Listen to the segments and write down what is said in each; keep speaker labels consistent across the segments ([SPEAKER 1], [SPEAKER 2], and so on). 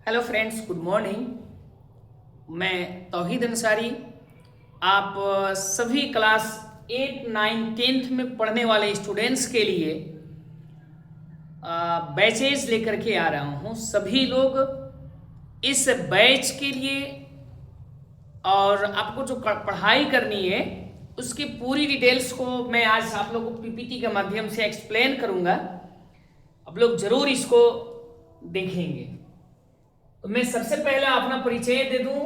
[SPEAKER 1] Hello friends, good morning. मैं तौहीद अंसारी, आप सभी क्लास 8, 9, 10th में पढ़ने वाले स्टूडेंट्स के लिए बैचेज लेकर के आ रहा हूँ। सभी लोग इस बैच के लिए और आपको जो पढ़ाई करनी है उसकी पूरी डिटेल्स को मैं आज आप लोगों को पीपीटी के माध्यम से एक्सप्लेन करूँगा। आप लोग जरूर इसको देखेंगे। तो मैं सबसे पहले अपना परिचय दे दूं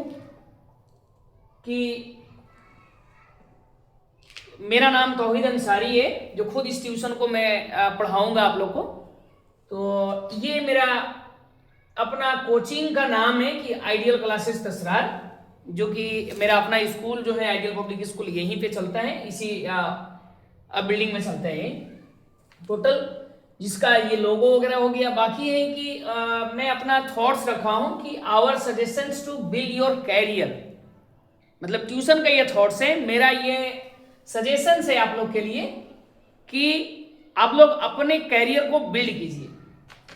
[SPEAKER 1] कि मेरा नाम तौहीद अंसारी है, जो खुद इस ट्यूशन को मैं पढ़ाऊंगा आप लोग को। तो ये मेरा अपना कोचिंग का नाम है कि आइडियल क्लासेस तसरार, जो कि मेरा अपना स्कूल जो है आइडियल पब्लिक स्कूल यहीं पे चलता है, इसी बिल्डिंग में चलता है टोटल, जिसका ये लोगो वगैरह हो गया। बाकी है कि मैं अपना थॉट्स रखा हूं कि our suggestions to build your career, मतलब ट्यूशन का ये थॉट्स है, मेरा ये सजेशंस है आप लोग के लिए कि आप लोग अपने कैरियर को बिल्ड कीजिए।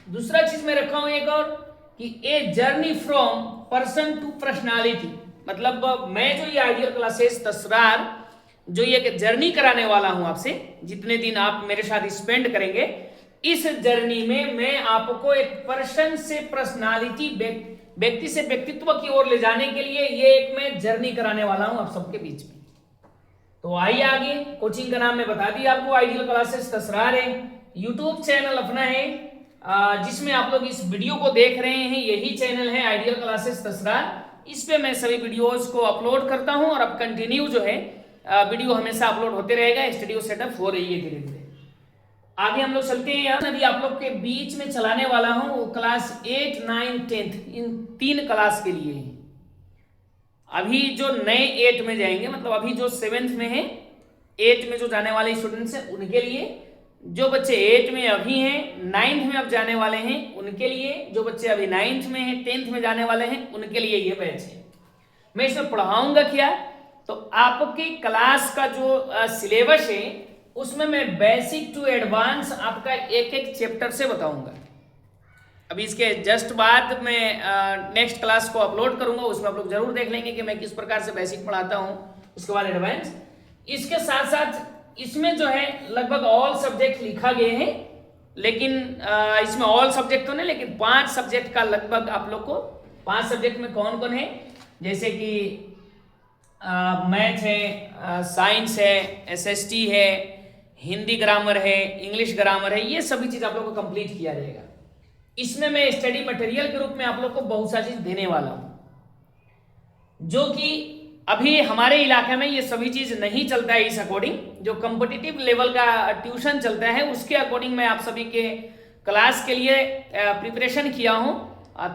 [SPEAKER 1] दूसरा चीज मैं रखा हूं एक और कि a journey from person to personality, मतलब मैं जो ये आइडियल क्लासेस तसरार जो ये जर्नी कराने वाला हूं आपसे, जितने दिन आप मेरे साथ स्पेंड करेंगे, इस जर्नी में मैं आपको एक पर्सन से पर्सनालिटी, व्यक्ति से व्यक्तित्व की ओर ले जाने के लिए ये एक मैं जर्नी कराने वाला हूं आप सबके बीच में। तो आइए आगे। कोचिंग का नाम मैं बता दिया आपको, आइडियल क्लासेस तसरार है। यूट्यूब चैनल अपना है जिसमें आप लोग इस वीडियो को देख रहे हैं, यही चैनल है आइडियल क्लासेस तसरार। इस पे मैं सभी वीडियोज को अपलोड करता हूं और अब कंटिन्यू जो है वीडियो हमेशा अपलोड होते रहेगा। स्टूडियो सेटअप हो रही है धीरे धीरे। आगे हम लोग चलते हैं। अभी आप लोग के बीच में चलाने वाला हूं क्लास 8, 9, 10 इन 3 क्लास के लिए। अभी जो नए 8 में जाएंगे, मतलब अभी जो 7th में है, 8 में जो जाने वाले स्टूडेंट्स हैं उनके लिए, जो बच्चे 8 में अभी हैं, 9th में अब जाने वाले हैं उनके लिए, जो बच्चे अभी 9th में हैं, 10th में जाने वाले हैं उनके लिए ये बैच है। मैं इसमें पढ़ाऊंगा क्या, तो आपके क्लास का जो सिलेबस है उसमें मैं बेसिक टू एडवांस आपका एक एक चैप्टर से बताऊंगा। अभी इसके जस्ट बाद मैं नेक्स्ट क्लास को अपलोड करूंगा, उसमें आप लोग जरूर देख लेंगे कि मैं किस प्रकार से बेसिक पढ़ाता हूं, उसके बाद एडवांस। इसके साथ साथ इसमें जो है लगभग ऑल सब्जेक्ट लिखा गया है, लेकिन इसमें ऑल सब्जेक्ट तो नहीं, लेकिन 5 सब्जेक्ट का लगभग आप लोग को, 5 सब्जेक्ट में कौन कौन है, जैसे कि मैथ है, साइंस है, एसएसटी है, हिंदी ग्रामर है, इंग्लिश ग्रामर है, ये सभी चीज आप लोग को कंप्लीट किया जाएगा। इसमें मैं स्टडी मटेरियल के रूप में आप लोग को बहुत सारी चीज देने वाला हूं, जो कि अभी हमारे इलाके में ये सभी चीज नहीं चलता है। इस अकॉर्डिंग जो कॉम्पिटिटिव लेवल का ट्यूशन चलता है उसके अकॉर्डिंग मैं आप सभी के क्लास के लिए प्रिपरेशन किया हूं,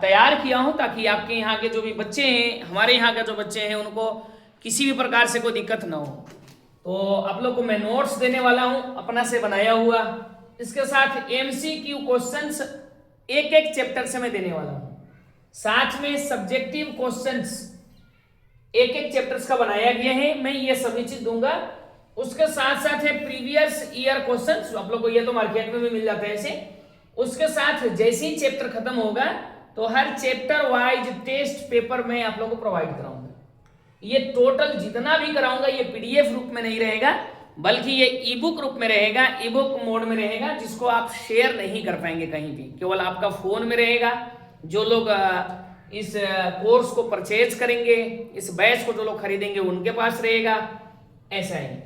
[SPEAKER 1] तैयार किया हूं, ताकि आपके यहाँ के जो भी बच्चे हैं, हमारे यहाँ के जो बच्चे हैं, उनको किसी भी प्रकार से कोई दिक्कत ना हो। तो आप लोग को मैं नोट्स देने वाला हूं अपना से बनाया हुआ। इसके साथ एमसीक्यू क्वेश्चंस एक एक चैप्टर से मैं देने वाला हूं, साथ में सब्जेक्टिव क्वेश्चंस एक एक चैप्टर्स का बनाया गया है, मैं ये सभी चीज दूंगा। उसके साथ साथ है प्रीवियस ईयर क्वेश्चंस, आप लोग को ये तो मार्केट में भी मिल जाता है ऐसे। उसके साथ जैसे ही चैप्टर खत्म होगा तो हर चैप्टर वाइज टेस्ट पेपर मैं आप लोग को प्रोवाइड कराऊंगा। ये टोटल जितना भी कराऊंगा ये पीडीएफ रूप में नहीं रहेगा, बल्कि ये ई बुक रूप में रहेगा, ई बुक मोड में रहेगा, जिसको आप शेयर नहीं कर पाएंगे कहीं भी, केवल आपका फोन में रहेगा। जो लोग इस कोर्स को परचेज करेंगे, इस बैच को जो लोग खरीदेंगे उनके पास रहेगा, ऐसा ही।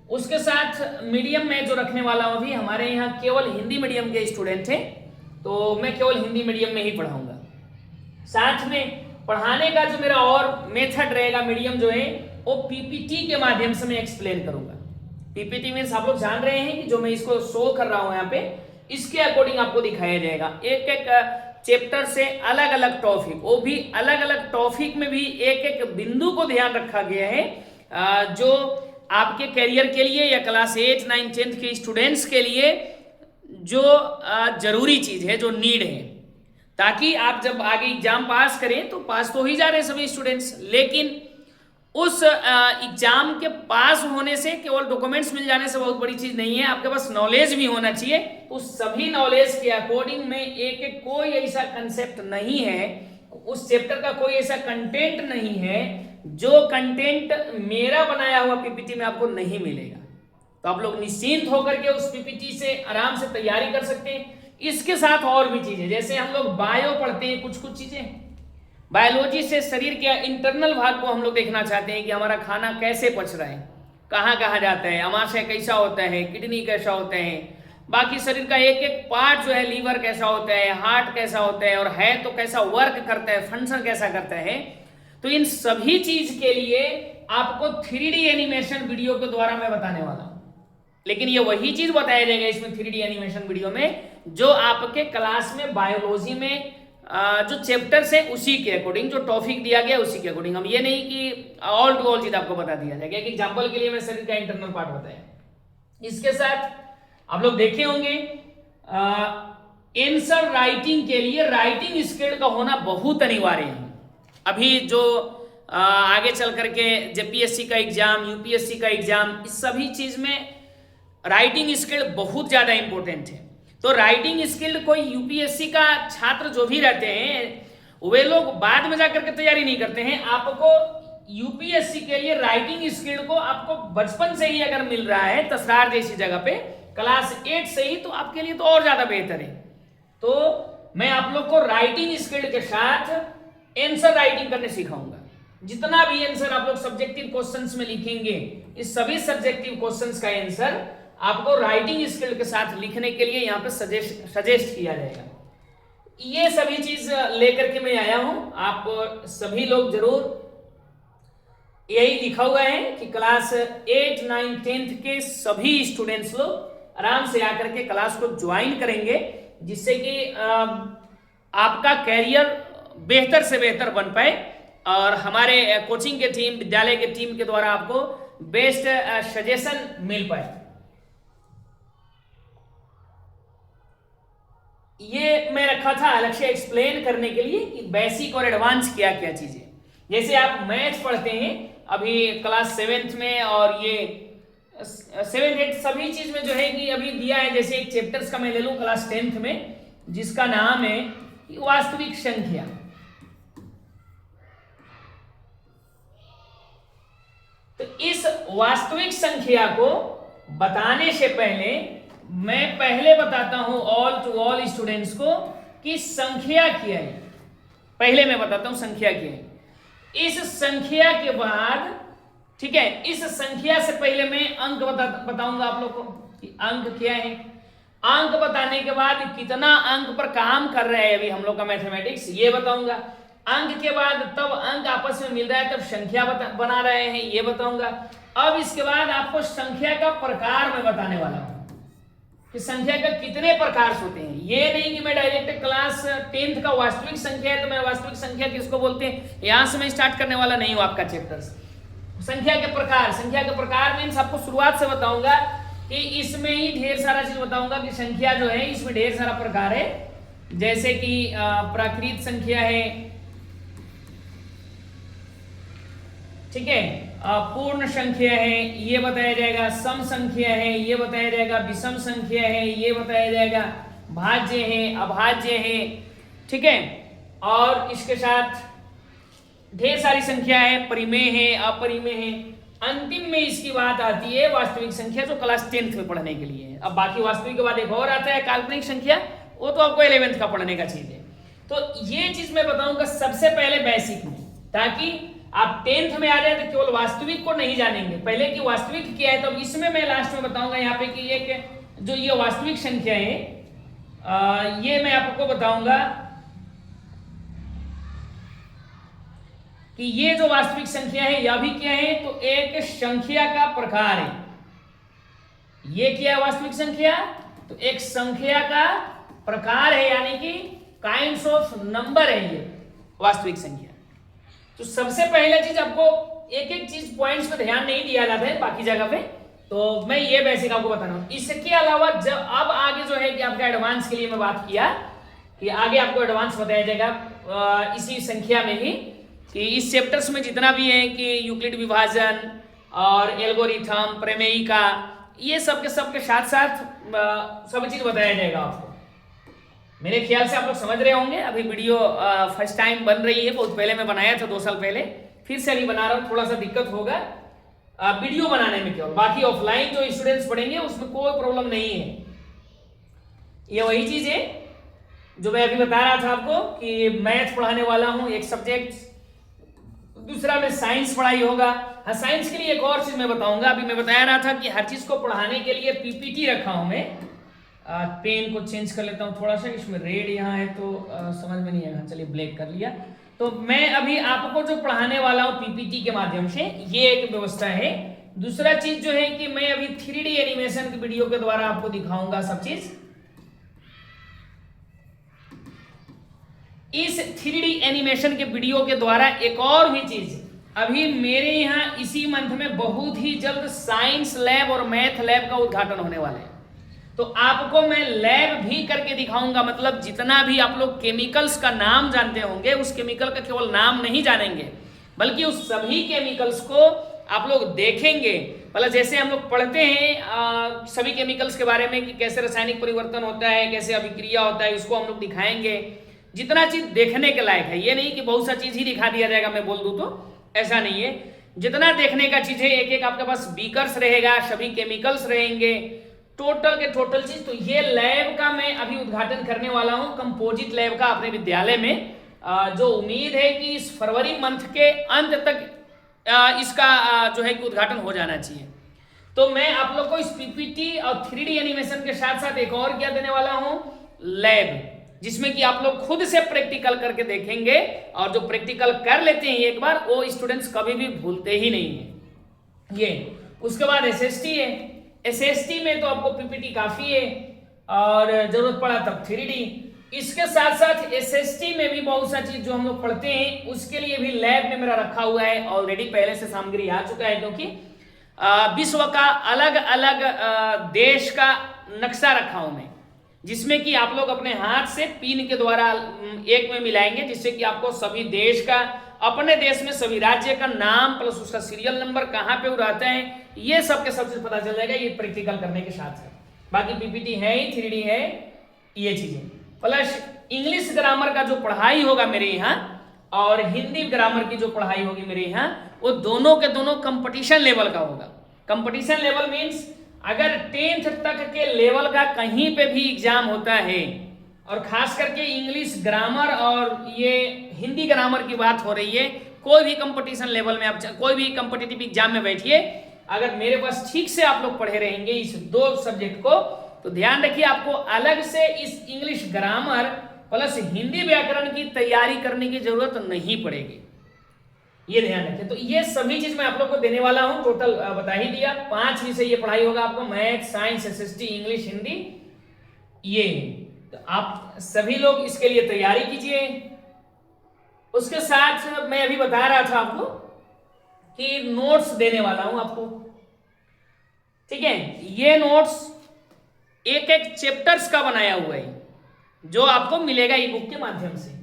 [SPEAKER 1] उसके साथ मीडियम में जो रखने वाला हूं, अभी हमारे यहाँ केवल हिंदी मीडियम के स्टूडेंट हैं, तो मैं केवल हिंदी मीडियम में ही पढ़ाऊंगा। साथ में पढ़ाने का जो मेरा और मेथड रहेगा, मीडियम जो है वो पीपीटी के माध्यम से मैं एक्सप्लेन करूंगा। पीपीटी मीन्स आप लोग जान रहे हैं कि जो मैं इसको शो कर रहा हूं यहाँ पे, इसके अकॉर्डिंग आपको दिखाया जाएगा। एक एक चैप्टर से अलग अलग टॉपिक, वो भी अलग अलग टॉपिक में भी एक एक बिंदु को ध्यान रखा गया है, जो आपके करियर के लिए या क्लास 8, 9, 10 के स्टूडेंट्स के लिए जो जरूरी चीज है, जो नीड है, ताकि आप जब आगे एग्जाम पास करें तो पास तो ही जा रहे हैं सभी स्टूडेंट्स, लेकिन उस एग्जाम के पास होने से केवल डॉक्यूमेंट्स मिल जाने से बहुत बड़ी चीज नहीं है, आपके पास नॉलेज भी होना चाहिए। उस सभी नॉलेज के अकॉर्डिंग में एक एक कोई ऐसा कंसेप्ट नहीं है उस चैप्टर का कोई ऐसा कंटेंट नहीं है जो कंटेंट मेरा बनाया हुआ पीपीटी में आपको नहीं मिलेगा। तो आप लोग निश्चिंत होकर के उस पीपीटी से आराम से तैयारी कर सकते हैं। इसके साथ और भी चीजें, जैसे हम लोग बायो पढ़ते हैं, कुछ चीजें बायोलॉजी से शरीर के इंटरनल भाग को हम लोग देखना चाहते हैं कि हमारा खाना कैसे पच रहा है, कहाँ कहाँ जाता है, आमाशय कैसा होता है, किडनी कैसा होता है, बाकी शरीर का एक एक पार्ट जो है, लीवर कैसा होता है, हार्ट कैसा होता है, और है तो कैसा वर्क करता है, फंक्शन कैसा करता है। तो इन सभी चीज के लिए आपको 3D एनिमेशन वीडियो के द्वारा मैं बताने वाला हूं। लेकिन ये वही चीज बताया जाएगा इसमें 3D एनिमेशन वीडियो में जो आपके क्लास में बायोलॉजी में जो चैप्टर्स है उसी के अकॉर्डिंग, जो टॉपिक दिया गया उसी के अकॉर्डिंग। हम ये नहीं कि ऑल टू ऑल चीज आपको बता दिया जाएगा। एक एग्जांपल के लिए मैं शरीर का इंटरनल पार्ट बताया। इसके साथ आप लोग देखे होंगे आंसर राइटिंग के लिए राइटिंग स्किल का होना बहुत अनिवार्य है। अभी जो आगे चल करके जेपीएससी का एग्जाम, यूपीएससी का एग्जाम, इस सभी चीज में राइटिंग स्किल बहुत ज्यादा इंपॉर्टेंट है। तो राइटिंग स्किल कोई यूपीएससी का छात्र जो भी रहते हैं वे लोग बाद में जाकर के तैयारी नहीं करते हैं। आपको यूपीएससी के लिए राइटिंग स्किल को आपको बचपन से ही अगर मिल रहा है तसरार जैसी जगह पे क्लास 8 से ही, तो आपके लिए तो और ज्यादा बेहतर है। तो मैं आप लोग को राइटिंग स्किल के साथ आंसर राइटिंग करने सिखाऊंगा। जितना भी आंसर आप लोग सब्जेक्टिव क्वेश्चंस में लिखेंगे, इस सभी सब्जेक्टिव क्वेश्चंस का आंसर आपको राइटिंग स्किल के साथ लिखने के लिए यहाँ पे सजेस्ट किया जाएगा। ये सभी चीज लेकर के मैं आया हूं। आप सभी लोग जरूर, यही लिखा हुआ है कि क्लास 8, 9, 10 के सभी स्टूडेंट्स लोग आराम से आकर के क्लास को ज्वाइन करेंगे, जिससे कि आपका कैरियर बेहतर से बेहतर बन पाए और हमारे कोचिंग के टीम, विद्यालय के टीम के द्वारा आपको बेस्ट सजेशन मिल पाए। ये मैं रखा था अलग से एक्सप्लेन करने के लिए कि बेसिक और एडवांस क्या क्या चीजें। जैसे आप मैथ पढ़ते हैं अभी क्लास 7th में, और ये 7, 8 सभी चीज में जो है कि अभी दिया है। जैसे एक चैप्टर्स का मैं ले लूं क्लास 10th में, जिसका नाम है वास्तविक संख्या। तो इस वास्तविक संख्या को बताने से पहले मैं पहले बताता हूं ऑल टू ऑल स्टूडेंट्स को कि संख्या क्या है। पहले मैं बताता हूं संख्या क्या है। इस संख्या के बाद, ठीक है, इस संख्या से पहले मैं अंक बताऊंगा आप लोग को कि अंक क्या है। अंक बताने के बाद कितना अंक पर काम कर रहे हैं अभी हम लोग का मैथमेटिक्स, ये बताऊंगा। अंक के बाद तब अंक आपस में मिल रहा है तब संख्या बना रहे हैं, ये बताऊंगा। अब इसके बाद आपको संख्या का प्रकार मैं बताने वाला हूं कि संख्या का कितने प्रकार होते हैं। ये नहीं कि मैं डायरेक्ट क्लास 10th का वास्तविक संख्या है तो मैं वास्तविक संख्या किसको बोलते हैं यहां से मैं स्टार्ट करने वाला नहीं हूं आपका चैप्टर। संख्या के प्रकार मीन्स आपको शुरुआत से बताऊंगा कि इसमें ही ढेर सारा चीज बताऊंगा कि संख्या जो है इसमें ढेर सारा प्रकार है। जैसे कि प्राकृत संख्या है, ठीक है, पूर्ण संख्या है, ये बताया जाएगा। सम संख्या है, ये बताया जाएगा। विषम संख्या है, ये बताया जाएगा। भाज्य है, अभाज्य है, ठीक है। और इसके साथ ढेर सारी संख्या है, परिमेय है, अपरिमेय है। अंतिम में इसकी बात आती है वास्तविक संख्या, जो क्लास 10th में पढ़ने के लिए है। अब बाकी वास्तविक के बाद एक और आता है काल्पनिक संख्या, वो तो आपको 11th का पढ़ने का चीज है। तो ये चीज मैं बताऊंगा सबसे पहले बेसिक में, ताकि आप 10th में आ जाए तो केवल वास्तविक को नहीं जानेंगे, पहले कि वास्तविक क्या है। तो इसमें मैं लास्ट में बताऊंगा यहाँ पे कि ये जो ये वास्तविक संख्या है, ये मैं आपको बताऊंगा कि ये जो वास्तविक संख्या है यह भी क्या है, तो एक संख्या का प्रकार है। ये क्या है वास्तविक संख्या, तो एक संख्या का प्रकार है, यानी कि काइंड्स ऑफ नंबर है ये वास्तविक संख्या। तो सबसे पहले चीज आपको एक एक चीज पॉइंट्स पे ध्यान नहीं दिया जाता है बाकी जगह पे, तो मैं ये बेसिक आपको बताना हूं। इसके अलावा जब अब आगे जो है कि आपका एडवांस के लिए मैं बात किया कि आगे आपको एडवांस बताया जाएगा इसी संख्या में ही, कि इस चैप्टर्स में जितना भी है कि यूक्लिड विभाजन और एल्गोरिथम, प्रमेयिका, ये सब के साथ साथ सब चीज बताया जाएगा आपको। मेरे ख्याल से आप लोग समझ रहे होंगे। अभी वीडियो फर्स्ट टाइम बन रही है, बहुत पहले मैं बनाया था 2 साल पहले, फिर से अभी बना रहा हूँ। थोड़ा सा दिक्कत होगा वीडियो बनाने में केवल, बाकी ऑफलाइन जो स्टूडेंट्स पढ़ेंगे उसमें कोई प्रॉब्लम नहीं है। ये वही चीज है जो मैं अभी बता रहा था आपको कि मैथ पढ़ाने वाला हूँ एक सब्जेक्ट, दूसरा में साइंस पढ़ाई होगा। हाँ, साइंस के लिए एक और चीज मैं बताऊंगा। अभी मैं बता रहा था कि हर चीज को पढ़ाने के लिए पीपीटी रखा हूं मैं। पेन को चेंज कर लेता हूं थोड़ा सा, इसमें रेड यहाँ है तो समझ में नहीं आएगा, चलिए ब्लैक कर लिया। तो मैं अभी आपको जो पढ़ाने वाला हूँ पीपीटी के माध्यम से, ये एक व्यवस्था है। दूसरा चीज जो है कि मैं अभी 3D एनिमेशन की वीडियो के द्वारा आपको दिखाऊंगा सब चीज। इस 3D एनिमेशन के वीडियो के द्वारा एक और भी चीज, अभी मेरे यहाँ इसी मंथ में बहुत ही जल्द साइंस लैब और मैथ लैब का उद्घाटन होने वाला है। तो आपको मैं लैब भी करके दिखाऊंगा। मतलब जितना भी आप लोग केमिकल्स का नाम जानते होंगे, उस केमिकल का केवल नाम नहीं जानेंगे, बल्कि उस सभी केमिकल्स को आप लोग देखेंगे। मतलब जैसे हम लोग पढ़ते हैं सभी केमिकल्स के बारे में कि कैसे रासायनिक परिवर्तन होता है, कैसे अभिक्रिया होता है, इसको हम लोग दिखाएंगे। जितना चीज देखने के लायक है, ये नहीं कि बहुत सा चीज ही दिखा दिया जाएगा मैं बोल दूं तो, ऐसा नहीं है। जितना देखने का चीज है, एक एक आपके पास बीकर्स रहेगा, सभी केमिकल्स रहेंगे, टोटल के टोटल चीज। तो ये लैब का मैं अभी उद्घाटन करने वाला हूं, कंपोजिट लैब का अपने विद्यालय में, जो उम्मीद है कि इस फरवरी मंथ के अंत तक इसका जो है कि उद्घाटन हो जाना चाहिए। तो मैं आप लोग को इस पीपीटी और 3D एनिमेशन के साथ साथ एक और क्या देने वाला हूं, लैब, जिसमें कि आप लोग खुद से प्रैक्टिकल करके देखेंगे। और जो प्रैक्टिकल कर लेते हैं एक बार, वो स्टूडेंट्स कभी भी भूलते ही नहीं है ये। उसके बाद एसएसटी है। एसएसटी में तो आपको पीपीटी काफी है, और जरूरत पड़ा तब 3D। इसके साथ साथ एसएसटी में भी बहुत सा चीज जो हम लोग पढ़ते हैं, उसके लिए भी लैब में मेरा रखा हुआ है ऑलरेडी, पहले से सामग्री आ चुका है। क्योंकि विश्व का अलग अलग देश का नक्शा रखा हूं मैं, जिसमें कि आप लोग अपने हाथ से पिन के द्वारा एक में मिलाएंगे, जिससे कि आपको सभी देश का, अपने देश में सभी राज्य का नाम प्लस उसका सीरियल नंबर कहाँ पे रहता है, ये सब के सब चीज पता चल जाएगा, ये प्रैक्टिकल करने के साथ साथ। बाकी पीपीटी है ही, 3D है, ये चीजें प्लस इंग्लिश ग्रामर का जो पढ़ाई होगा मेरे यहाँ, और हिंदी ग्रामर की जो पढ़ाई होगी मेरे यहाँ, वो दोनों के दोनों कंपटीशन लेवल का होगा। कंपटीशन लेवल मीन्स अगर 10th तक के लेवल का कहीं पे भी एग्जाम होता है, और खास करके इंग्लिश ग्रामर और ये हिंदी ग्रामर की बात हो रही है, कोई भी कंपटीशन लेवल में आप कोई भी कंपटीटिव एग्जाम में बैठिए, अगर मेरे पास ठीक से आप लोग पढ़े रहेंगे इस 2 सब्जेक्ट को, तो ध्यान रखिए आपको अलग से इस इंग्लिश ग्रामर प्लस हिंदी व्याकरण की तैयारी करने की जरूरत नहीं पड़ेगी, ये ध्यान रखें। तो ये सभी चीज मैं आप लोग को देने वाला हूं। टोटल बता ही दिया, 5 विषय ये पढ़ाई होगा आपको, math, science, SST, English, Hindi, ये। तो आप सभी लोग इसके लिए तैयारी कीजिए। उसके साथ मैं अभी बता रहा था आपको कि नोट्स देने वाला हूं आपको, ठीक है। ये नोट्स एक एक चैप्टर्स का बनाया हुआ है, जो आपको मिलेगा ई बुक के माध्यम से।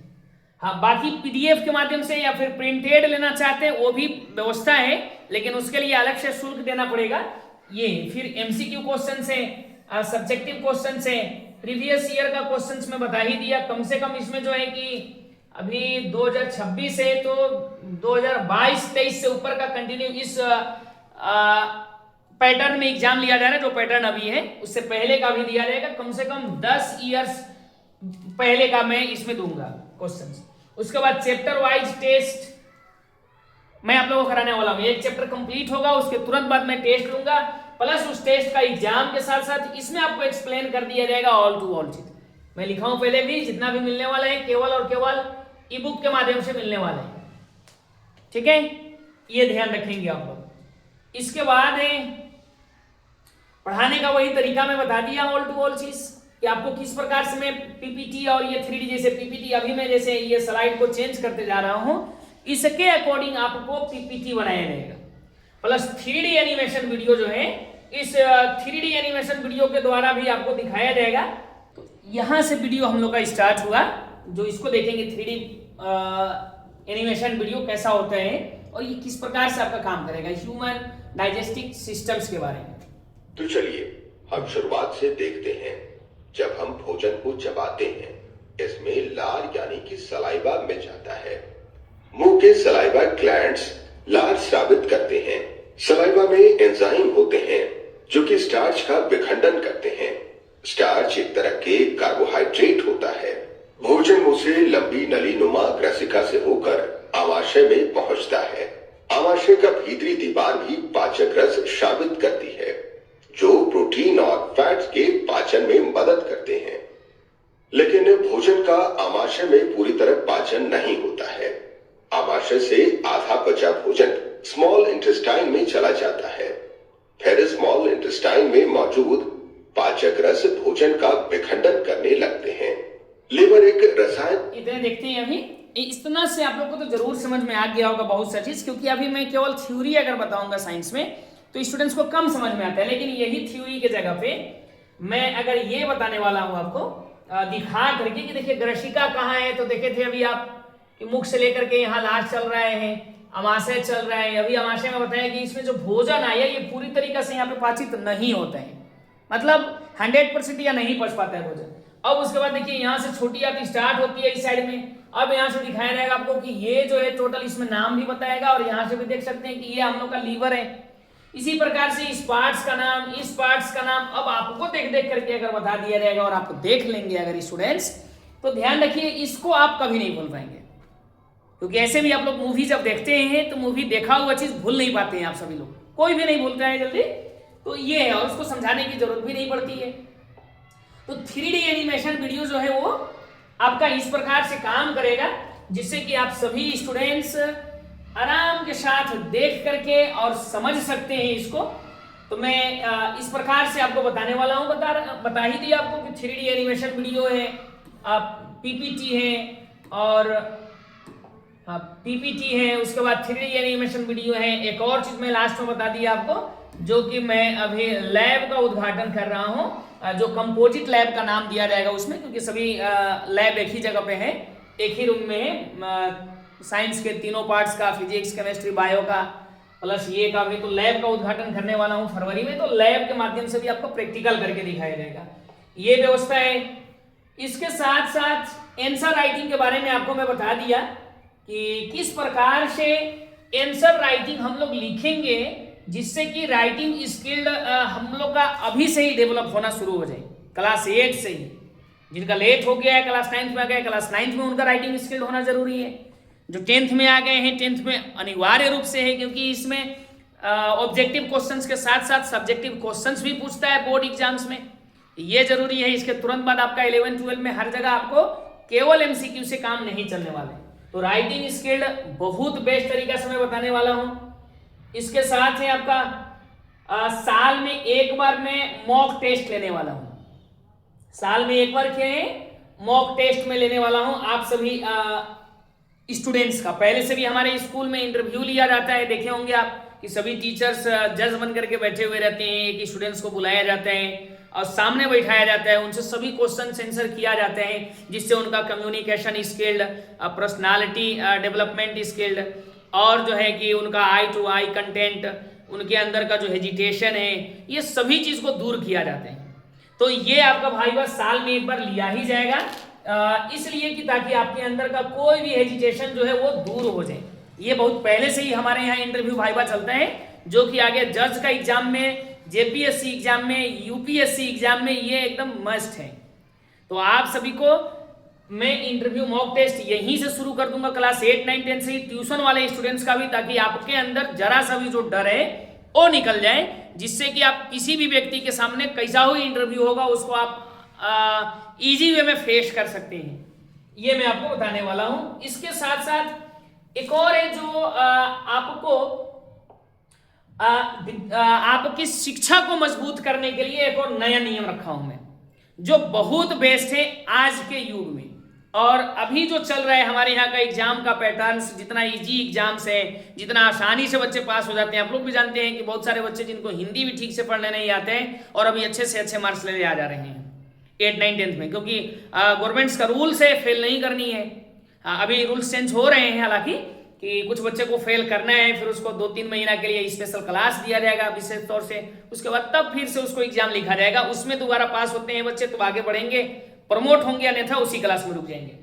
[SPEAKER 1] हाँ, बाकी पीडीएफ के माध्यम से या फिर प्रिंटेड लेना चाहते हैं वो भी व्यवस्था है, लेकिन उसके लिए अलग से शुल्क देना पड़ेगा। ये फिर एमसीक्यू क्वेश्चन है, सब्जेक्टिव क्वेश्चन है, प्रीवियस ईयर का क्वेश्चन में बता ही दिया। कम से कम इसमें जो है कि अभी 2026 है, तो 2022-23 से ऊपर का कंटिन्यू इस पैटर्न में एग्जाम लिया जा रहा है। जो पैटर्न अभी है उससे पहले का भी दिया जाएगा, कम से कम 10 ईयर्स पहले का मैं इसमें दूंगा क्वेश्चंस। उसके बाद चैप्टर वाइज टेस्ट मैं आप लोगों को कराने वाला हूं। एक चैप्टर कंप्लीट होगा, उसके तुरंत बाद मैं टेस्ट लूंगा, प्लस उस टेस्ट का एग्जाम के साथ साथ इसमें आपको एक्सप्लेन कर दिया जाएगा ऑल टू ऑल चीज। मैं लिखा हूं पहले भी, जितना भी मिलने वाला है केवल और केवल ई बुक के माध्यम से मिलने वाला है, ठीक है, ये ध्यान रखेंगे आप लोग। इसके बाद है पढ़ाने का वही तरीका मैं बता दिया ऑल टू ऑल चीज, कि आपको किस प्रकार से मैं पीपीटी और ये 3D, जैसे पीपीटी अभी मैं जैसे ये स्लाइड को चेंज करते जा रहा हूं, इसके अकॉर्डिंग आपको पीपीटी बनाया जाएगा। प्लस 3D एनिमेशन वीडियो जो है, इस 3D एनिमेशन वीडियो के द्वारा भी आपको दिखाया जाएगा। तो यहां से वीडियो हम लोग का स्टार्ट हुआ, जो इसको देखेंगे 3D एनिमेशन वीडियो कैसा होता है और ये किस प्रकार से आपका काम करेगा, ह्यूमन डाइजेस्टिव सिस्टम्स के बारे में।
[SPEAKER 2] तो चलिए हम शुरुआत से देखते हैं। जब हम भोजन को चबाते हैं इसमें लार यानी कि सलाइवा मिल जाता है। मुंह के सलाइवा ग्लैंड्स लार स्रावित करते हैं। सलाइवा में एंजाइम होते हैं जो कि स्टार्च का विखंडन करते हैं। स्टार्च एक तरह के कार्बोहाइड्रेट होता है। भोजन मुंह से लंबी नलीनुमा ग्रसिका से होकर आमाशय में पहुंचता है। आमाशय का भीतरी दीवार भी पाचक रस स्रावित करती है जो प्रोटीन और फैट्स के पाचन में मदद करते हैं। लेकिन भोजन का आमाशय में पूरी तरह पाचन नहीं होता है। आमाशय से आधा बचा भोजन स्मॉल इंटेस्टाइन में चला जाता है। फिर स्मॉल इंटेस्टाइन में मौजूद पाचक रस भोजन का विखंडन करने लगते हैं। लीवर एक रसायन।
[SPEAKER 1] इतने देखते हैं अभी इतना से आप लोग को तो जरूर समझ में आ गया होगा बहुत सा चीज, क्योंकि अभी मैं केवल थ्योरी अगर बताऊंगा साइंस में तो स्टूडेंट्स को कम समझ में आता है। लेकिन यही थ्योरी के जगह पे मैं अगर ये बताने वाला हूं आपको दिखा करके कि देखिए ग्रसिका कहाँ है, तो देखे थे अभी आप कि मुख से लेकर के यहाँ लार चल रहे हैं, अमाशय चल रहा है। अभी अमाशय में बताया कि इसमें जो भोजन आया ये पूरी तरीके से यहाँ पे पाचित नहीं होता है, मतलब 100% या नहीं पच पाता है भोजन। अब उसके बाद देखिए यहाँ से छोटी आती स्टार्ट होती है इस साइड में। अब यहाँ से दिखाया जाएगा आपको कि ये जो है टोटल इसमें नाम भी बताएगा और यहाँ से भी देख सकते हैं कि ये हम लोग का लीवर है। इसी प्रकार से इस पार्ट्स का नाम, इस पार्ट्स का नाम अब आपको देख देख करके अगर बता दिया जाएगा और आप देख लेंगे अगर स्टूडेंट्स, तो ध्यान रखिए इसको आप कभी नहीं भूल पाएंगे, क्योंकि ऐसे भी आप लोग मूवी जब देखते हैं तो मूवी देखा हुआ चीज भूल नहीं पाते हैं आप सभी लोग, कोई भी नहीं भूलता है जल्दी। तो ये है और उसको समझाने की जरूरत भी नहीं पड़ती है। तो 3D एनिमेशन वीडियो जो है वो आपका इस प्रकार से काम करेगा जिससे कि आप सभी स्टूडेंट्स आराम के साथ देख करके और समझ सकते हैं इसको। तो मैं इस प्रकार से आपको बताने वाला हूं। बता ही दिया आपको कि 3D एनिमेशन वीडियो है, पीपीटी है और पीपीटी है, उसके बाद 3D एनिमेशन वीडियो है। एक और चीज मैं लास्ट में बता दिया आपको, जो कि मैं अभी लैब का उद्घाटन कर रहा हूं, जो कंपोजिट लैब का नाम दिया जाएगा उसमें, क्योंकि सभी लैब एक ही जगह पे है, एक ही रूम में है। साइंस के तीनों पार्ट्स का, फिजिक्स, केमिस्ट्री, बायो का प्लस ये का भी, तो लैब का उद्घाटन करने वाला हूं फरवरी में। तो लैब के माध्यम से भी आपको प्रैक्टिकल करके दिखाया जाएगा, ये व्यवस्था है। इसके साथ साथ आंसर राइटिंग के बारे में आपको मैं बता दिया कि किस प्रकार से आंसर राइटिंग हम लोग लिखेंगे जिससे कि राइटिंग स्किल हम लोग का अभी से ही डेवलप होना शुरू हो जाए, क्लास 8 से ही। जिनका लेट हो गया है क्लास 9th में आ गया, क्लास 9th में उनका राइटिंग स्किल होना जरूरी है। जो 10th में आ गए हैं 10th में अनिवार्य रूप से है, क्योंकि इसमें ऑब्जेक्टिव क्वेश्चंस के साथ साथ सब्जेक्टिव क्वेश्चंस भी पूछता है बोर्ड एग्जाम्स में, ये जरूरी है। इसके तुरंत बाद आपका 11th 12th में हर जगह आपको केवल एमसीक्यू से काम नहीं चलने वाले। तो राइटिंग स्किल बहुत बेस्ट तरीका से मैं बताने वाला हूं। इसके साथ ही आपका साल में एक बार मैं मॉक टेस्ट लेने वाला हूं, साल में एक बार क्या है मॉक टेस्ट में लेने वाला हूं आप सभी स्टूडेंट्स का। पहले से भी हमारे स्कूल में इंटरव्यू लिया जाता है, देखे होंगे आप कि सभी टीचर्स जज बन करके बैठे हुए रहते हैं, कि स्टूडेंट्स को बुलाया जाता है और सामने बैठाया जाता है, उनसे सभी क्वेश्चन आंसर किया जाते हैं, जिससे उनका communication skilled, personality development skilled और जो है कि उनका आई टू आई कंटेंट, उनके अंदर का जो हेजिटेशन है, ये सभी चीज को दूर किया जाता है। तो ये आपका भाई बस साल में एक बार लिया ही जाएगा, इसलिए कि ताकि आपके अंदर का कोई भी हेजिटेशन जो है वो दूर हो जाए। ये बहुत पहले से ही हमारे यहाँ इंटरव्यू भाईबा चलता है, जो कि आगे जज का एग्जाम में, जेपीएससी एग्जाम में, यूपीएससी एग्जाम में ये एकदम मस्ट है। तो आप सभी को मैं इंटरव्यू मॉक टेस्ट यहीं से शुरू कर दूंगा, क्लास 8, 9, 10 से ही, ट्यूशन वाले स्टूडेंट्स का भी, ताकि आपके अंदर जरा सा भी जो डर है वो निकल जाए, जिससे कि आप किसी भी व्यक्ति के सामने कैसा हो इंटरव्यू होगा उसको आप इजी वे में फेस कर सकते हैं। ये मैं आपको बताने वाला हूं। इसके साथ साथ एक और है जो आपको आपकी शिक्षा को मजबूत करने के लिए एक और नया नियम रखा हूं मैं, जो बहुत बेस्ट है आज के युग में। और अभी जो चल रहा है हमारे यहाँ का एग्जाम का पैटर्न्स, जितना इजी एग्जाम्स है, जितना आसानी से बच्चे पास हो जाते हैं, आप लोग भी जानते हैं कि बहुत सारे बच्चे जिनको हिंदी भी ठीक से पढ़ने नहीं आते हैं और अभी अच्छे से अच्छे मार्क्स ले आ जा रहे हैं 8, 9, 10 में, क्योंकि गवर्नमेंट्स का रूल्स है फेल नहीं करनी है। अभी रूल्स चेंज हो रहे हैं हालांकि, कि कुछ बच्चे को फेल करना है, फिर उसको 2-3 महीना के लिए स्पेशल क्लास दिया जाएगा विशेष तौर से, उसके बाद तब फिर से उसको एग्जाम लिखा जाएगा, उसमें दोबारा पास होते हैं बच्चे तो आगे बढ़ेंगे, प्रमोट होंगे, अन्यथा उसी क्लास में रुक जाएंगे।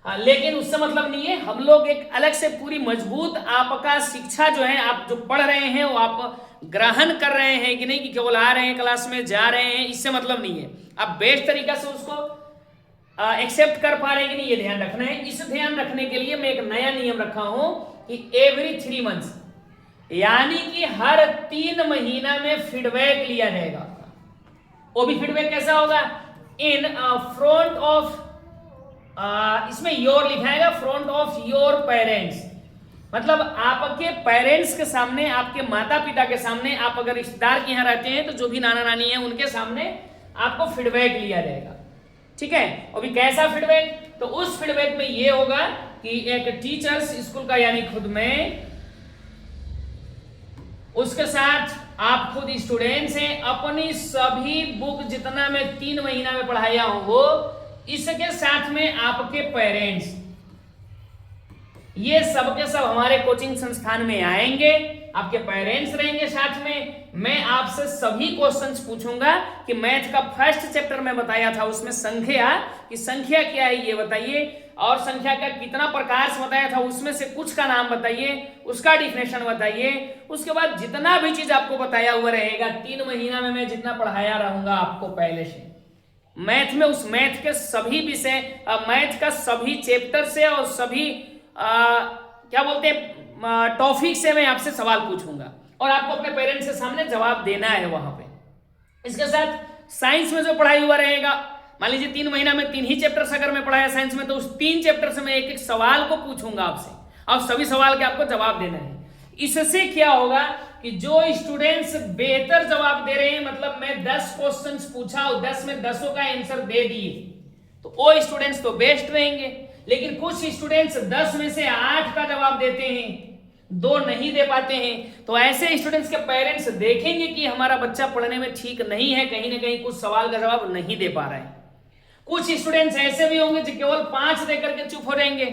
[SPEAKER 1] हाँ, लेकिन उससे मतलब नहीं है, हम लोग एक अलग से पूरी मजबूत आपका शिक्षा जो है, आप जो पढ़ रहे हैं वो आप ग्रहण कर रहे हैं कि नहीं, कि केवल आ रहे हैं क्लास में जा रहे हैं, इससे मतलब नहीं है। आप बेस्ट तरीका से उसको एक्सेप्ट कर पा रहे हैं कि नहीं, ये ध्यान रखना है। इस ध्यान रखने के लिए मैं एक नया नियम रखा हूं कि एवरी 3 मंथ्स, यानी कि हर 3 महीना में फीडबैक लिया जाएगा। वो भी फीडबैक कैसा होगा, इन फ्रंट ऑफ, इसमें योर लिखाएगा, फ्रंट ऑफ योर पेरेंट्स, मतलब आपके पेरेंट्स के सामने, आपके माता पिता के सामने, आप अगर रिश्तेदार के यहाँ रहते हैं तो जो भी नाना नानी है उनके सामने आपको फीडबैक लिया जाएगा, ठीक है। अभी कैसा फीडबैक, तो उस फीडबैक में ये होगा कि एक टीचर्स स्कूल का यानी खुद में, उसके साथ आप खुद स्टूडेंट्स हैं, अपनी सभी बुक जितना मैं 3 महीना में पढ़ाया हूं वो, इसके साथ में आपके पेरेंट्स, ये सब के सब हमारे कोचिंग संस्थान में आएंगे, आपके पेरेंट्स रहेंगे साथ में। मैं आपसे सभी क्वेश्चंस पूछूंगा कि मैथ का फर्स्ट चैप्टर में बताया था उसमें संख्या, कि संख्या क्या है ये बताइए, और संख्या का कितना प्रकार से बताया था उसमें से कुछ का नाम बताइए, उसका डिफिनेशन बताइए। उसके बाद जितना भी चीज आपको बताया हुआ रहेगा 3 महीना में मैं जितना पढ़ाया रहूंगा आपको पहले से मैथ में, उस मैथ के सभी विषय, मैथ का सभी चैप्टर से और सभी क्या बोलते हैं टॉपिक से मैं आपसे सवाल पूछूंगा और आपको अपने पेरेंट्स के सामने जवाब देना है वहां पे। इसके साथ साइंस में जो पढ़ाई हुआ रहेगा, मान लीजिए 3 महीना में 3 ही चैप्टर्स अगर मैं पढ़ाया साइंस में, तो उस 3 चैप्टर से मैं एक एक सवाल को पूछूंगा आपसे, और सभी सवाल के आपको जवाब देना है। इससे क्या होगा कि जो स्टूडेंट्स बेहतर जवाब दे रहे हैं, मतलब मैं 10 क्वेश्चंस पूछा और 10 में 10 का आंसर दे दिए, तो वो स्टूडेंट्स तो बेस्ट रहेंगे। लेकिन कुछ स्टूडेंट्स 10 में से 8 का जवाब देते हैं, 2 नहीं दे पाते हैं, तो ऐसे स्टूडेंट्स के पेरेंट्स देखेंगे कि हमारा बच्चा पढ़ने में ठीक नहीं है, कहीं ना कहीं कुछ सवाल का जवाब नहीं दे पा रहा है। कुछ स्टूडेंट्स ऐसे भी होंगे जो केवल 5 देकर के चुप हो रहेंगे,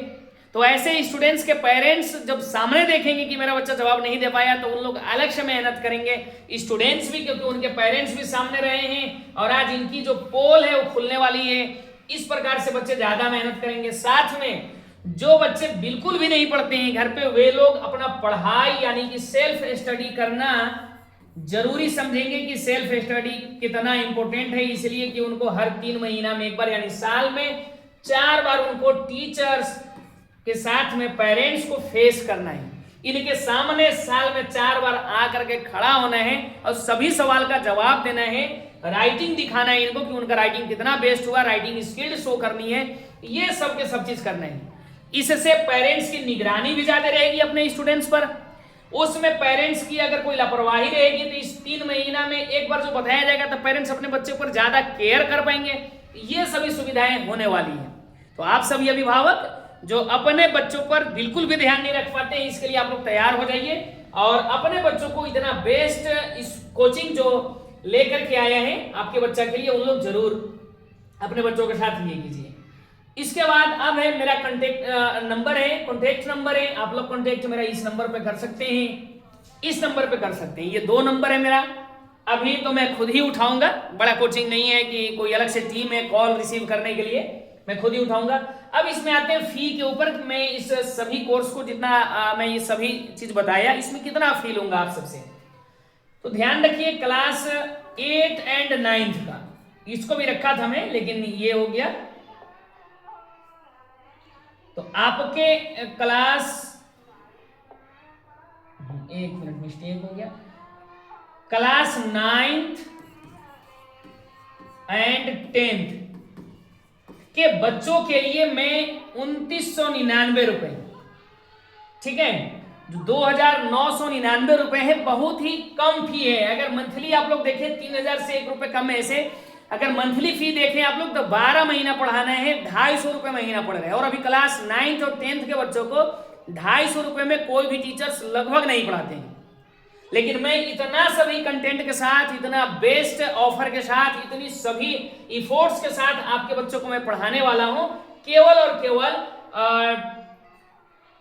[SPEAKER 1] तो ऐसे स्टूडेंट्स के पेरेंट्स जब सामने देखेंगे कि मेरा बच्चा जवाब नहीं दे पाया, तो उन लोग अलग से मेहनत करेंगे, स्टूडेंट्स भी, क्योंकि उनके पेरेंट्स भी सामने रहे हैं और आज इनकी जो पोल है वो खुलने वाली है। इस प्रकार से बच्चे ज्यादा मेहनत करेंगे। साथ में जो बच्चे बिल्कुल भी नहीं पढ़ते हैं घर पे, वे लोग अपना पढ़ाई यानी कि सेल्फ स्टडी करना जरूरी समझेंगे कि सेल्फ स्टडी कितना इंपॉर्टेंट है, इसलिए कि उनको हर 3 महीना में एक बार यानी साल में 4 बार उनको टीचर्स के साथ में पेरेंट्स को फेस करना है। इनके सामने साल में 4 बार आकर के खड़ा होना है और सभी सवाल का जवाब देना है, राइटिंग दिखाना है इनको कि उनका राइटिंग कितना बेस्ट हुआ, राइटिंग स्किल शो करनी है, ये सब के सब चीज करना है। इससे पेरेंट्स की निगरानी भी ज्यादा रहेगी अपने स्टूडेंट्स पर। उसमें पेरेंट्स की अगर कोई लापरवाही रहेगी तो इस 3 महीना में एक बार जो बताया जाएगा तो पेरेंट्स अपने बच्चे पर ज्यादा केयर कर पाएंगे। ये सभी सुविधाएं होने वाली हैं। तो आप सभी अभिभावक जो अपने बच्चों पर बिल्कुल भी ध्यान नहीं रख पाते हैं, इसके लिए आप लोग तैयार हो जाइए और अपने बच्चों को इतना बेस्ट इस कोचिंग जो लेकर के आया है आपके बच्चा के लिए, उन लोग जरूर अपने बच्चों के साथ ये कीजिए। इसके बाद अब है मेरा कॉन्टेक्ट नंबर है, कॉन्टेक्ट नंबर है, आप लोग कॉन्टेक्ट मेरा इस नंबर पे कर सकते हैं, इस नंबर पे कर सकते हैं। ये 2 नंबर है मेरा। अभी तो मैं खुद ही उठाऊंगा, बड़ा कोचिंग नहीं है कि कोई अलग से टीम है कॉल रिसीव करने के लिए, मैं खुद ही उठाऊंगा। अब इसमें आते हैं फी के ऊपर। मैं इस सभी कोर्स को जितना मैं ये सभी चीज बताया, इसमें कितना फी लूंगा आप सबसे, तो ध्यान रखिए। क्लास 8 एंड 9 का इसको भी रखा था मैं, लेकिन ये हो गया, तो आपके क्लास, एक मिनट मिस्टेक हो गया, क्लास 9th एंड 10th के बच्चों के लिए मैं 2999 रुपए, ठीक है, जो 2999 रुपए है, बहुत ही कम फी है। अगर मंथली आप लोग देखें 3000 से 1 रुपए कम है। ऐसे अगर मंथली फी देखें आप लोग तो 12 महीना पढ़ाना है, 250 रुपए महीना पड़ रहा है। और अभी क्लास 9th और 10th के बच्चों को 250 रुपए में कोई भी टीचर्स लगभग नहीं पढ़ाते हैं। लेकिन मैं इतना सभी कंटेंट के साथ, इतना बेस्ट ऑफर के साथ, इतनी सभी इफोर्ट्स के साथ आपके बच्चों को मैं पढ़ाने वाला हूं, केवल और केवल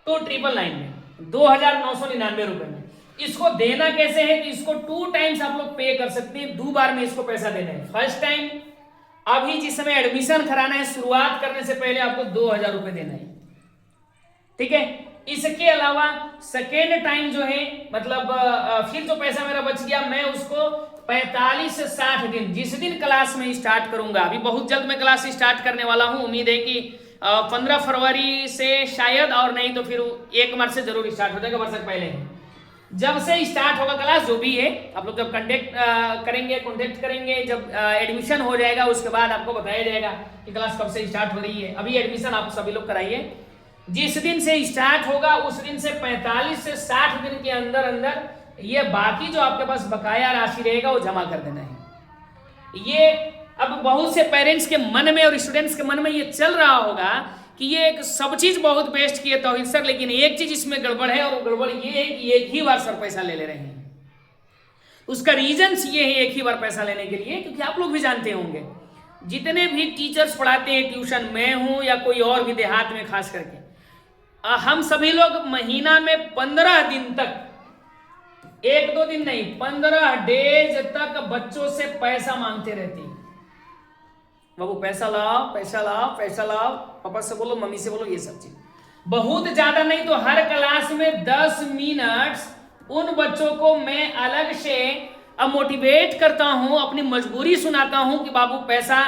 [SPEAKER 1] 2999 में, 2999 रुपए में। इसको देना कैसे है कि इसको 2 टाइम्स आप लोग पे कर सकते हैं, 2 बार में इसको पैसा देना है। फर्स्ट टाइम अभी जिस समय एडमिशन कराना है, शुरुआत करने से पहले आपको 2000 रुपए देना है, ठीक है। इसके अलावा सेकेंड टाइम जो है, मतलब फिर जो पैसा मेरा बच गया, मैं उसको 45 से 60 दिन, जिस दिन क्लास में स्टार्ट करूंगा, अभी बहुत जल्द मैं क्लास स्टार्ट करने वाला हूं, उम्मीद है कि 15 फरवरी से शायद, और नहीं तो फिर 1 मार्च से जरूर स्टार्ट हो जाएगा, वर्ष पहले ही। जब से स्टार्ट होगा क्लास, जो भी है, आप लोग जब कॉन्टेक्ट करेंगे, जब एडमिशन हो जाएगा, उसके बाद आपको बताया जाएगा कि क्लास कब से स्टार्ट हो रही है। अभी एडमिशन आप सभी लोग कराइए, जिस दिन से स्टार्ट होगा उस दिन से 45 से 60 दिन के अंदर अंदर ये बाकी जो आपके पास बकाया राशि रहेगा वो जमा कर देना है। ये अब बहुत से पेरेंट्स के मन में और स्टूडेंट्स के मन में ये चल रहा होगा कि ये एक सब चीज बहुत बेस्ट की है तौहीद सर, लेकिन एक चीज इसमें गड़बड़ है, और गड़बड़ ये है कि एक ही बार सर पैसा ले रहे हैं। उसका रीजंस ये है एक ही बार पैसा लेने के लिए, क्योंकि आप लोग भी जानते होंगे, जितने भी टीचर्स पढ़ाते हैं ट्यूशन, मैं हूं या कोई और भी देहात में खास करके, हम सभी लोग महीना में 15 दिन तक, 1-2 दिन नहीं, 15 डेज तक बच्चों से पैसा मांगते रहते हैं। बाबू पैसा लाओ, पैसा लाओ, पैसा लाओ, पापा से बोलो, मम्मी से बोलो, ये सब चीज। बहुत ज्यादा नहीं तो हर क्लास में 10 मिनट उन बच्चों को मैं अलग से मोटिवेट करता हूं, अपनी मजबूरी सुनाता हूं कि बाबू पैसा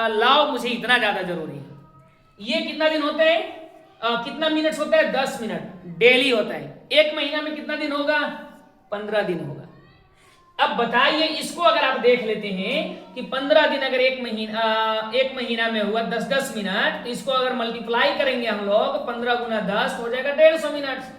[SPEAKER 1] लाओ, मुझे इतना ज्यादा जरूरी है। ये कितना दिन होता है, कितना मिनट्स होता है, 10 मिनट डेली होता है। 1 महीना में कितना दिन होगा, 15 दिन होगा। अब बताइए, इसको अगर आप देख लेते हैं कि 15 दिन अगर 1 महीना में हुआ 10-10 मिनट, इसको अगर मल्टीप्लाई करेंगे हम लोग, 15 गुना 10 हो जाएगा 150 मिनट।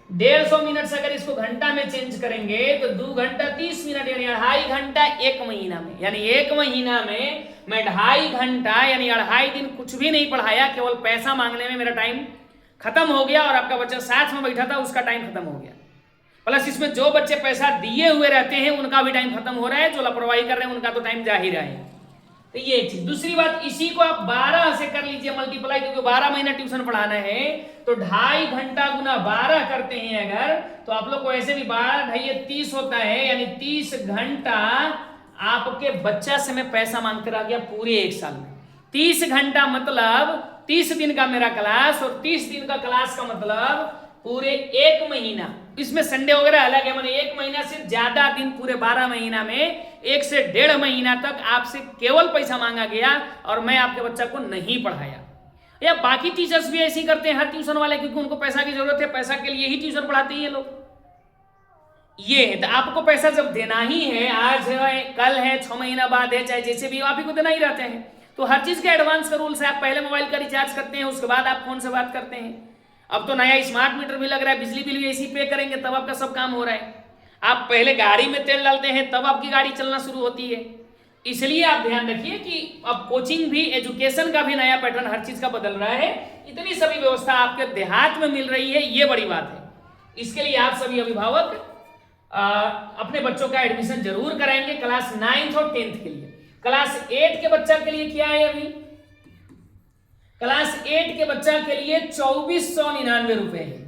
[SPEAKER 1] 150 मिनट से अगर इसको घंटा में चेंज करेंगे तो 2 घंटा 30 मिनट, यानी 2.5 घंटा 1 महीना में। यानी 1 महीना में मैं 2.5 घंटा यानी 2.5 दिन कुछ भी नहीं पढ़ाया, केवल पैसा मांगने में मेरा टाइम खत्म हो गया, और आपका बच्चा साथ में बैठा था उसका टाइम खत्म हो गया। प्लस इसमें जो बच्चे पैसा दिए हुए रहते हैं उनका भी टाइम खत्म हो रहा है, जो लापरवाही कर रहे हैं उनका तो टाइम जा ही रहा है। तो ये चीज। दूसरी बात, इसी को आप 12 से कर लीजिए मल्टीप्लाई, क्योंकि 12 महीना ट्यूशन पढ़ाना है, तो 2.5 घंटा गुना 12 करते हैं अगर, तो आप लोग को ऐसे भी 12 2.5 30 होता है, यानी 30 घंटा आपके बच्चा से मैं पैसा मांगते रह गया पूरे 1 साल में। 30 घंटा मतलब 30 दिन का मेरा क्लास, और 30 दिन का क्लास का मतलब पूरे 1 महीना। इसमें संडे वगैरह अलग है, मैंने 1 महीना से ज्यादा दिन, पूरे 12 महीना में 1 से 1.5 महीना तक आपसे केवल पैसा मांगा गया, और मैं आपके बच्चा को नहीं पढ़ाया। या बाकी टीचर्स भी ऐसे ही करते हैं, हर ट्यूशन वाले, क्योंकि उनको पैसा की जरूरत है, पैसा के लिए ही ट्यूशन पढ़ाते हैं ये लोग। ये है, तो आपको पैसा जब देना ही है, आज है, कल है, 6 महीना बाद है, चाहे जैसे भी, आप ही को देना ही रहते हैं। तो हर चीज के एडवांस का रूल्स है, आप पहले मोबाइल का रिचार्ज करते हैं, उसके बाद आप फोन से बात करते हैं। अब तो नया स्मार्ट मीटर भी लग रहा है, बिजली बिल भी ऐसी पे करेंगे तब आपका सब काम हो रहा है। आप पहले गाड़ी में तेल डालते हैं तब आपकी गाड़ी चलना शुरू होती है। इसलिए आप ध्यान रखिए कि अब कोचिंग भी, एजुकेशन का भी नया पैटर्न हर चीज का बदल रहा है। इतनी सभी व्यवस्था आपके देहात में मिल रही है, ये बड़ी बात है। इसके लिए आप सभी अभिभावक अपने बच्चों का एडमिशन जरूर कराएंगे क्लास 9th और 10th के लिए। क्लास 8 के बच्चा के लिए क्या है, अभी क्लास 8 के बच्चा के लिए 2499 रुपए है।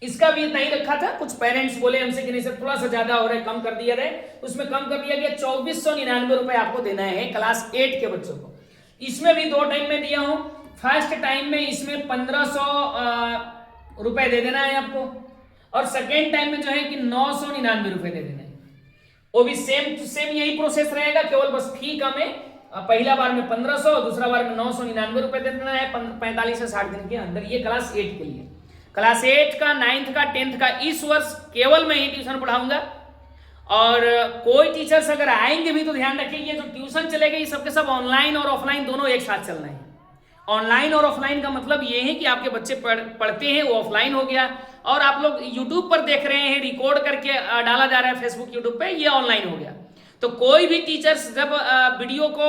[SPEAKER 1] इसका भी नहीं रखा था, कुछ पेरेंट्स बोले हमसे कि नहीं सर थोड़ा सा ज्यादा हो रहा है, कम कर दिया रहे, उसमें कम कर दिया गया। 2499 रुपए आपको देना है क्लास 8 के बच्चों को। इसमें भी 2 टाइम में दिया हूं। फर्स्ट टाइम में इसमें 1500 रुपए दे देना है आपको, और सेकेंड टाइम में जो है कि 999 रुपए दे देना है। वो भी सेम टू सेम यही प्रोसेस रहेगा, केवल बस फी कम है। पहला बार में 1500, दूसरा बार में 999 रुपए दे देना है 45 से 60 दिन के अंदर। ये क्लास 8 के लिए। क्लास 8 का, 9th का, 10th का इस वर्ष केवल मैं ही ट्यूशन पढ़ाऊंगा, और कोई टीचर्स अगर आएंगे भी तो ध्यान रखिए, ये जो ट्यूशन चलेगा ये सबके सब ऑनलाइन और ऑफलाइन दोनों एक साथ चलना है। ऑनलाइन और ऑफलाइन का मतलब ये है कि आपके बच्चे पढ़ते हैं वो ऑफलाइन हो गया, और आप लोग यूट्यूब पर देख रहे हैं, रिकॉर्ड करके डाला जा रहा है फेसबुक यूट्यूब पे, ये ऑनलाइन हो गया। तो कोई भी टीचर्स जब वीडियो को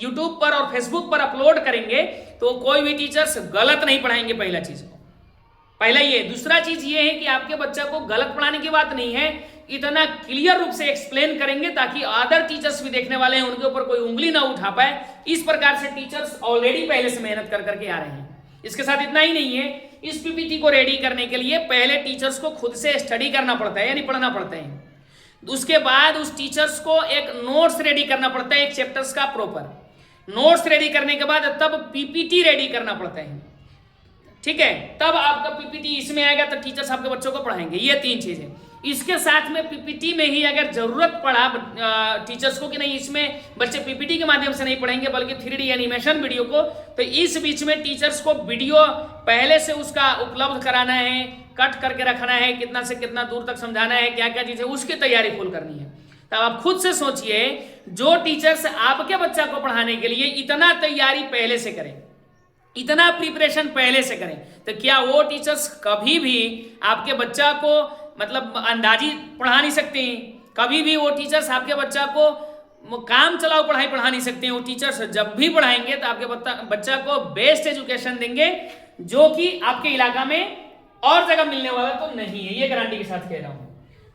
[SPEAKER 1] यूट्यूब पर और फेसबुक पर अपलोड करेंगे तो कोई भी टीचर्स गलत नहीं पढ़ाएंगे, पहला चीज को, पहला ये। दूसरा चीज ये है कि आपके बच्चा को गलत पढ़ाने की बात नहीं है, इतना क्लियर रूप से एक्सप्लेन करेंगे ताकि अदर टीचर्स भी देखने वाले हैं, उनके ऊपर कोई उंगली ना उठा पाए। इस प्रकार से टीचर्स ऑलरेडी पहले से मेहनत कर करके आ रहे हैं। इसके साथ इतना ही नहीं है, इस पीपीटी को रेडी करने के लिए पहले टीचर्स को खुद से स्टडी करना पड़ता है, यानी पढ़ना पड़ता है। उसके बाद उस टीचर्स को एक नोट्स रेडी करना पड़ता है, एक चैप्टर्स का प्रॉपर। नोट्स रेडी करने के बाद तब पीपीटी रेडी करना पड़ता है, ठीक है, तब आपका पीपीटी इसमें आएगा तो टीचर्स आपके बच्चों को पढ़ाएंगे। ये 3 चीजें। इसके साथ में पीपीटी में ही अगर जरूरत पड़ा टीचर्स को कि नहीं इसमें बच्चे पीपीटी के माध्यम से नहीं पढ़ेंगे बल्कि 3D एनिमेशन वीडियो को, तो इस बीच में टीचर्स को वीडियो पहले से उसका उपलब्ध कराना है, कट करके रखना है, कितना से कितना दूर तक समझाना है, क्या क्या चीजें, उसकी तैयारी फुल करनी है। तब आप खुद से सोचिए, जो टीचर्स आपके बच्चा को पढ़ाने के लिए इतना तैयारी पहले से करें, इतना प्रिपरेशन पहले से करें, तो क्या वो टीचर्स कभी भी आपके बच्चा को मतलब अंदाजी पढ़ा नहीं सकते हैं? कभी भी वो टीचर्स आपके बच्चा को काम चलाओ पढ़ाई पढ़ा नहीं सकते हैं। वो टीचर्स जब भी पढ़ाएंगे तो आपके बच्चा को बेस्ट एजुकेशन देंगे, जो कि आपके इलाका में और जगह मिलने वाला तो नहीं है, ये गारंटी के साथ कह रहा हूं।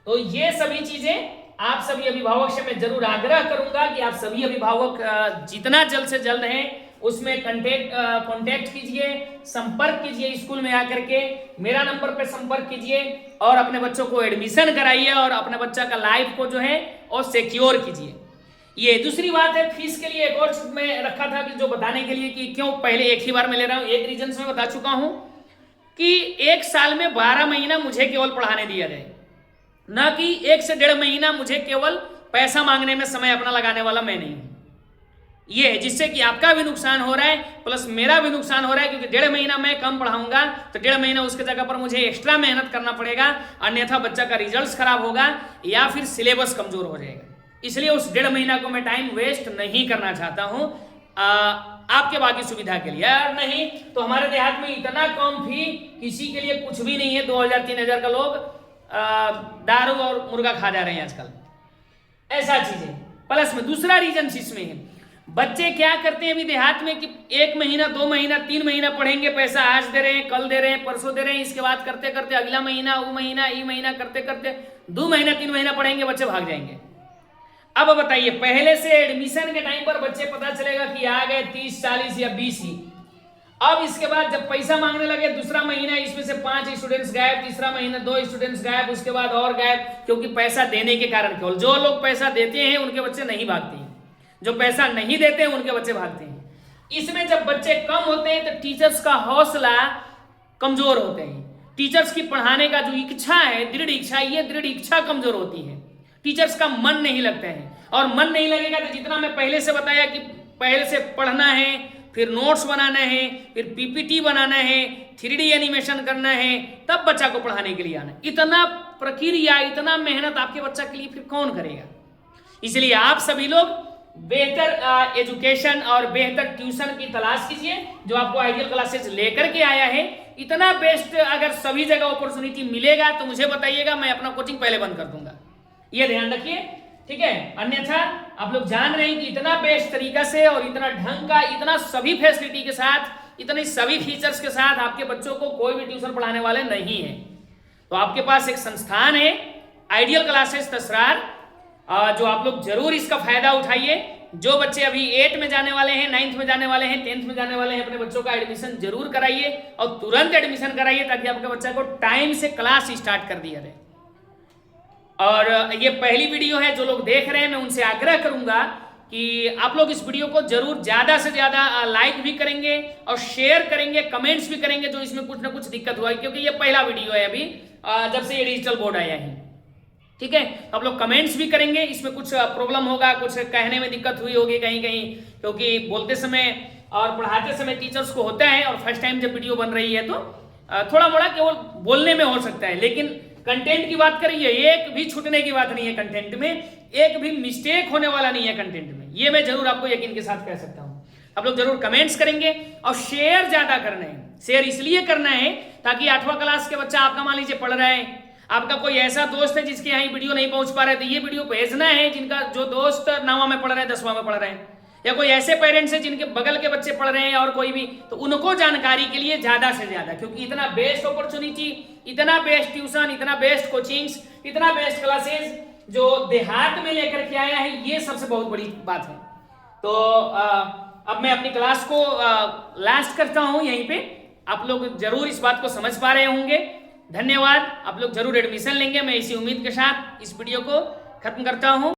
[SPEAKER 1] तो ये सभी चीजें आप सभी अभिभावक से मैं जरूर आग्रह करूंगा कि आप सभी अभिभावक जितना जल्द से जल्द हैं उसमें कांटेक्ट कीजिए, संपर्क कीजिए, स्कूल में आकर के मेरा नंबर पे संपर्क कीजिए और अपने बच्चों को एडमिशन कराइए और अपने बच्चा का लाइफ को जो है और सिक्योर कीजिए। ये दूसरी बात है, फीस के लिए एक और मैं रखा था कि जो बताने के लिए कि क्यों पहले एक ही बार में ले रहा हूं, एक रीजन से मैं बता चुका हूं कि 1 साल में 12 महीना मुझे केवल पढ़ाने दिया जाए, ना कि 1 से 1.5 महीना मुझे केवल पैसा मांगने में समय अपना लगाने वाला मैं नहीं हूं। ये है जिससे कि आपका भी नुकसान हो रहा है प्लस मेरा भी नुकसान हो रहा है, क्योंकि 1.5 महीना मैं कम पढ़ाऊंगा तो 1.5 महीना उसके जगह पर मुझे एक्स्ट्रा मेहनत करना पड़ेगा, अन्यथा बच्चा का रिजल्ट खराब होगा या फिर सिलेबस कमजोर हो जाएगा। इसलिए उस 1.5 महीना को मैं टाइम वेस्ट नहीं करना चाहता हूं आपके बाकी सुविधा के लिए। यार नहीं तो हमारे देहात में इतना कम फी किसी के लिए कुछ भी नहीं है। 2000-3000 का लोग दारू और मुर्गा खा जा रहे हैं आजकल, ऐसा चीजें। प्लस में दूसरा रीजन इसमें है, बच्चे क्या करते हैं अभी देहात में कि 1 महीना 2 महीना 3 महीना पढ़ेंगे, पैसा आज दे रहे हैं, कल दे रहे हैं, परसों दे रहे हैं, इसके बाद करते करते अगला महीना वो महीना ये महीना करते करते 2 महीना 3 महीना पढ़ेंगे, बच्चे भाग जाएंगे। अब बताइए, पहले से एडमिशन के टाइम पर बच्चे पता चलेगा कि आ गए 30 40 या 20 ही। अब इसके बाद जब पैसा मांगने लगे, दूसरा महीना इसमें से 5 स्टूडेंट्स गायब, तीसरा महीना 2 स्टूडेंट्स गायब, उसके बाद और गायब, क्योंकि पैसा देने के कारण। केवल जो लोग पैसा देते हैं उनके बच्चे नहीं भागते हैं, जो पैसा नहीं देते हैं उनके बच्चे भागते हैं। इसमें जब बच्चे कम होते हैं तो टीचर्स का हौसला कमजोर होते हैं, टीचर्स की पढ़ाने का जो इच्छा है, दृढ़ इच्छा, ये दृढ़ इच्छा कमजोर होती है, टीचर्स का मन नहीं लगता है। और मन नहीं लगेगा तो जितना मैं पहले से बताया कि पहले से पढ़ना है, फिर नोट्स बनाना है, फिर पीपीटी बनाना है, 3D एनिमेशन करना है, तब बच्चा को पढ़ाने के लिए आना। इतना प्रक्रिया, इतना मेहनत आपके बच्चा के लिए फिर कौन करेगा? इसलिए आप सभी लोग बेहतर एजुकेशन और बेहतर ट्यूशन की तलाश कीजिए, जो आपको आइडियल क्लासेस लेकर के आया है। इतना बेस्ट अगर सभी जगह अपॉर्चुनिटी मिलेगा तो मुझे बताइएगा, मैं अपना कोचिंग पहले बंद कर दूंगा, ये ध्यान रखिए, ठीक है। अन्यथा आप लोग जान रहे हैं कि इतना बेस्ट तरीका से और इतना ढंग का, इतना सभी फैसिलिटी के साथ, इतने सभी फीचर्स के साथ आपके बच्चों को कोई भी ट्यूशन पढ़ाने वाले नहीं है। तो आपके पास एक संस्थान है आइडियल क्लासेस तसरार, जो आप लोग जरूर इसका फायदा उठाइए। जो बच्चे अभी 8 में जाने वाले हैं, 9th में जाने वाले हैं, 10th में जाने वाले हैं, अपने बच्चों का एडमिशन जरूर कराइए और तुरंत एडमिशन कराइए, ताकि आपके बच्चा को टाइम से क्लास स्टार्ट कर दिया जाए। और ये पहली वीडियो है, जो लोग देख रहे हैं मैं उनसे आग्रह करूंगा कि आप लोग इस वीडियो को जरूर ज्यादा से ज्यादा लाइक भी करेंगे और शेयर करेंगे, कमेंट्स भी करेंगे, जो इसमें कुछ ना कुछ दिक्कत हुआ है, क्योंकि ये पहला वीडियो है अभी जब से ये डिजिटल बोर्ड आया है, ठीक है। आप लोग कमेंट्स भी करेंगे, इसमें कुछ प्रॉब्लम होगा, कुछ कहने में दिक्कत हुई होगी कहीं कहीं, क्योंकि बोलते समय और पढ़ाते समय टीचर्स को होता है, और फर्स्ट टाइम जब वीडियो बन रही है तो थोड़ा मोड़ा केवल बोलने में हो सकता है, लेकिन कंटेंट की बात करिए, एक भी छूटने की बात नहीं है कंटेंट में, एक भी मिस्टेक होने वाला नहीं है कंटेंट में, ये मैं जरूर आपको यकीन के साथ कह सकता हूं। आप लोग जरूर कमेंट्स करेंगे और शेयर ज्यादा करना है। शेयर इसलिए करना है ताकि 8वां क्लास के बच्चा आपका मान लीजिए पढ़ रहा है, आपका कोई ऐसा दोस्त है जिसके यहाँ वीडियो नहीं पहुंच पा रहा है, तो ये वीडियो भेजना है। जिनका जो दोस्त 9वां में पढ़ रहे हैं, 10वां में पढ़ रहे हैं, या कोई ऐसे पेरेंट्स है जिनके बगल के बच्चे पढ़ रहे हैं और कोई भी, तो उनको जानकारी के लिए ज्यादा से ज्यादा, क्योंकि इतना बेस्ट अपॉर्चुनिटी, इतना बेस्ट ट्यूशन, इतना बेस्ट कोचिंग्स, इतना बेस्ट क्लासेस जो देहात में लेकर के आया है, ये सबसे बहुत बड़ी बात है। तो अब मैं अपनी क्लास को लास्ट करता हूं यहीं पे। आप लोग जरूर इस बात को समझ पा रहे होंगे। धन्यवाद। आप लोग जरूर एडमिशन लेंगे, मैं इसी उम्मीद के साथ इस वीडियो को खत्म करता हूं।